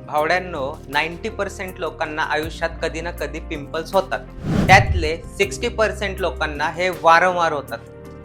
भावड्यांनो 90% लोकांना आयुष्यात कधी ना कधी पिंपल्स होतात. त्यातले 60% लोकांना हे वारंवार होतात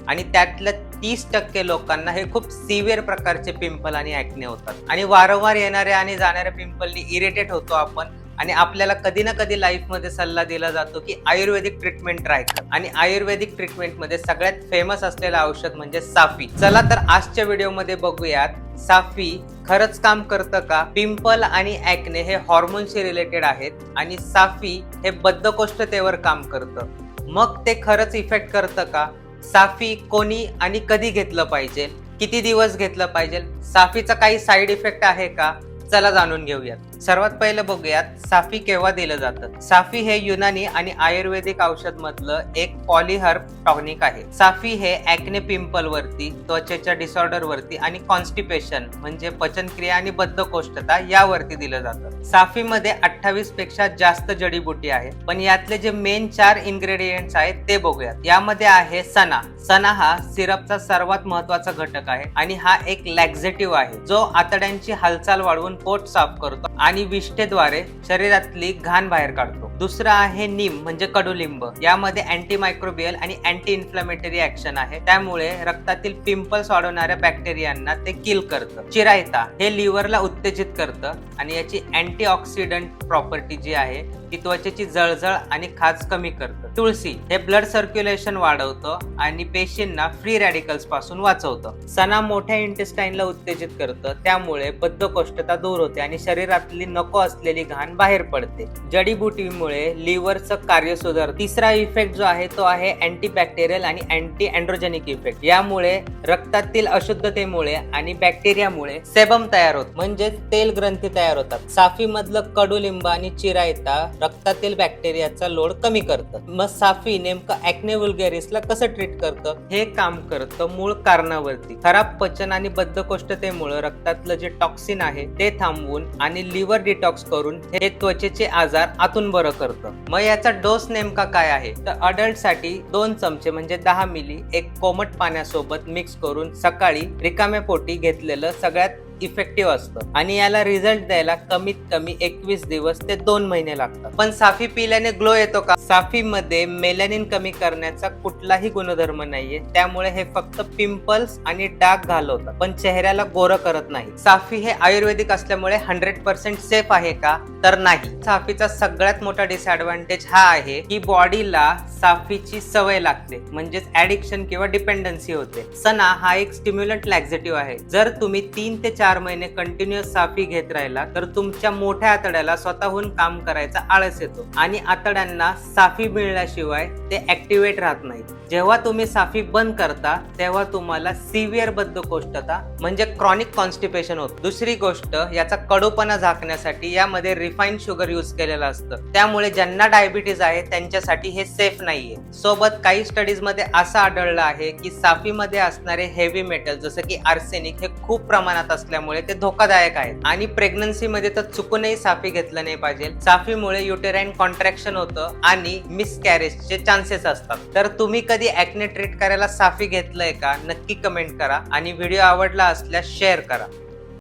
आणि त्यातल्या 30% लोकांना हे खूप सिव्हिअर प्रकारचे पिंपल आणि ॲक्ने होतात आणि वारंवार येणाऱ्या आणि जाणाऱ्या पिंपलनी इरिटेट होतो आपण आणि आपल्याला कधी ना कधी लाईफमध्ये सल्ला दिला जातो की आयुर्वेदिक ट्रीटमेंट ट्राय कर आणि आयुर्वेदिक ट्रीटमेंटमध्ये सगळ्यात फेमस असलेलं औषध म्हणजे साफी. चला तर आजच्या व्हिडिओमध्ये बघूयात साफी खरंच काम करतं का. पिंपल आणि ॲक्ने हे हॉर्मोनशी रिलेटेड आहेत आणि साफी हे बद्धकोष्ठतेवर काम करतं. मग ते खरंच इफेक्ट करतं का. साफी कोणी आणि कधी घेतलं पाहिजे, किती दिवस घेतलं पाहिजे, साफीचा काही साईड इफेक्ट आहे का, चला जाणून घेऊयात. सर्वात पहिलं बघूयात साफी केव्हा दिलं जातं. साफी हे युनानी आणि आयुर्वेदिक औषध मधलं एक पॉलीहर्ब टॉनिक आहे. साफी हे ॲक्ने पिंपल वरती, त्वचेच्या डिसऑर्डर वरती आणि कॉन्स्टिपेशन म्हणजे पचनक्रिया आणि बद्धकोष्ठता यावरती दिलं जातं. साफीमध्ये 28 पेक्षा जास्त जडीबुटी आहे, पण यातले जे मेन 4 इन्ग्रेडियंट्स आहेत ते बघूयात. यामध्ये आहे सना. सना हा सिरपचा सर्वात महत्वाचा घटक आहे आणि हा एक लॅक्झेटिव्ह आहे जो आतड्यांची हालचाल वाढवून पोट साफ करतो आणि विष्ठेद्वारे शरीरातली घाण बाहेर काढतो. दुसरा आहे नीम म्हणजे कडुलिंब. यामध्ये अँटी मायक्रोबियल आणि अँटी इन्फ्लेमेटरी ऍक्शन आहे, त्यामुळे रक्तातील पिंपल्स वाढवणाऱ्या बॅक्टेरियांना ते किल करतं. चिरायता हे लिव्हरला उत्तेजित करतं आणि याची अँटी ऑक्सिडंट प्रॉपर्टी जी आहे ती त्वचेची जळजळ आणि खाज कमी करतं. तुळसी हे ब्लड सर्क्युलेशन वाढवतं आणि पेशींना फ्री रॅडिकल्स पासून वाचवतं. सना मोठ्या इंटेस्टाईनला उत्तेजित करतं, त्यामुळे बद्धकोष्ठता दूर होते आणि शरीरातली नको असलेली घाण बाहेर पडते. जडीबुटीमुळे लिव्हरचं कार्य सुधारतं. तिसरा इफेक्ट जो आहे तो आहे अँटी बॅक्टेरियल आणि अँटी अँड्रोजेनिक इफेक्ट. यामुळे रक्तातील अशुद्धतेमुळे आणि बॅक्टेरियामुळे सेबम तयार होत म्हणजे तेल ग्रंथी तयार होतात. साफी मधलं कडुलिंब आणि चिरायता रक्तातील बॅक्टेरियाचा लोड कमी करतं. मग साफी नेमकं ॲक्ने वल्गॅरिसला कसं ट्रीट करतं. हे काम करतं मूळ कारणावरती. खराब पचन आणि बद्धकोष्ठतेमुळे रक्तातलं जे टॉक्सिन आहे ते थांबवून आणि लिव्हर डिटॉक्स करून हे त्वचेचे आजार आतून बरं करतं. मग याचा डोस नेमका काय आहे तर अडल्ट साठी 2 चमचे म्हणजे 10 मिली एक कोमट पाण्यासोबत मिक्स करून सकाळी रिकाम्या पोटी घेतलेलं सगळ्यात इफेक्टिव्ह असतं आणि याला रिझल्ट द्यायला कमीत कमी 21 दिवस ते 2 महिने लागतात. पण साफी पिल्याने ग्लो येतो का. साफी मध्ये मेलॅनिन कमी करण्याचा कुठलाही गुणधर्म नाहीये, त्यामुळे हे फक्त पिंपल्स आणि डाग घालवतात पण चेहऱ्याला गोरं करत नाही. साफी हे आयुर्वेदिक असल्यामुळे 100% सेफ आहे का तर नाही. साफीचा सगळ्यात मोठा डिसएडव्हान्टेज हा आहे की बॉडीला साफीची सवय लागते म्हणजेच ऍडिक्शन किंवा डिपेंडन्सी होते. सना हा एक स्टिम्युलंट लॅक्झेटिव्ह आहे. जर तुम्ही 3 ते 4 महिने कंटिन्युअस साफी घेत राहिला तर तुमच्या मोठ्या आतड्याला स्वतःहून काम करायचा आळस येतो आणि आतड्यांना साफी मिळण्याशिवाय ते ऍक्टिव्हेट राहत नाही. जेव्हा तुम्ही साफी बंद करता तेव्हा तुम्हाला सिव्हिअर बद्धकोष्ठता म्हणजे क्रॉनिक कॉन्स्टिपेशन होतं. दुसरी गोष्ट याचा कडूपणा झाकण्यासाठी यामध्ये रिफाईंड शुगर यूज केलेलं असतं, त्यामुळे ज्यांना डायबिटीज आहे त्यांच्यासाठी हे सेफ नाहीये. सोबत काही स्टडीज मध्ये असं आढळलं आहे की साफीमध्ये असणारे हेवी मेटल जसं की आर्सेनिक हे खूप प्रमाणात असल्यामुळे ते धोकादायक आहेत आणि प्रेग्नन्सी मध्ये तर चुकूनही साफी घेतलं नाही पाहिजे. साफीमुळे युटेराईन कॉन्ट्रॅक्शन होतं आणि मिसकॅरेजचे चान्सेस असतात. तर तुम्ही कधी ॲक्ने ट्रीट करायला साफी घेतलंय का नक्की कमेंट करा आणि व्हिडिओ आवडला असल्यास शेअर करा.